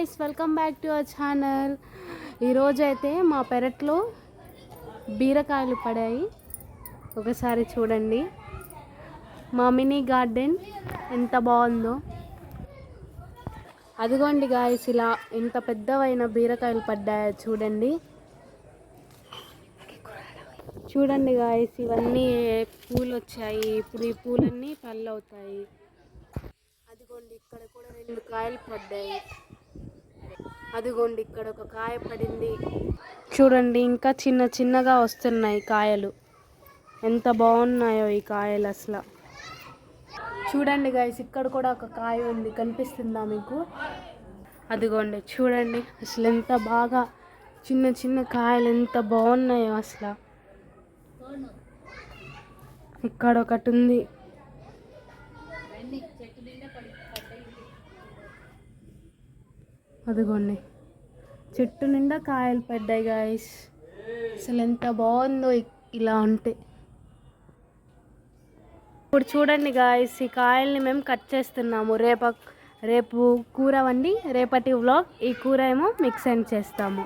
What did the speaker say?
Guys, welcome back to our channel. ఈరోజు అయితే మా పెరట్లో బీరకాయలు పడాయి. ఒకసారి చూడండి, మా మినీ గార్డెన్ ఎంత బాగుందో. అదిగోండి గాయ్స్, ఇలా ఎంత పెద్దవైన బీరకాయలు పడ్డాయో చూడండి. చూడండి గాయ్స్, ఇవన్నీ పూలు వచ్చాయి. ఇప్పుడు ఈ పూలన్నీ పళ్ళు అవుతాయి. అదిగోండి, ఇక్కడ కూడా 2 కాయలు పడ్డాయి. అదిగోండి, ఇక్కడ ఒక కాయ పడింది. చూడండి, ఇంకా చిన్న చిన్నగా వస్తున్నాయి కాయలు. ఎంత బాగున్నాయో ఈ కాయలు అసలు. చూడండి గైస్, ఇక్కడ కూడా ఒక కాయ ఉంది, కనిపిస్తుందా మీకు? అదిగోండి, చూడండి అసలు ఎంత బాగా చిన్న చిన్న కాయలు ఎంత బాగున్నాయో అసలు. ఇక్కడ ఒకటి ఉంది. అదిగోండి, చెట్టు నిండా కాయలు పడ్డాయి గాయస్. అసలు ఎంత బాగుందో ఇలా ఉంటే. ఇప్పుడు చూడండి గాయస్, ఈ కాయల్ని మేము కట్ చేస్తున్నాము. రేపు కూర వండి రేపటి వ్లాగ్ ఈ కూర ఏమో మీకు సెండ్ చేస్తాము.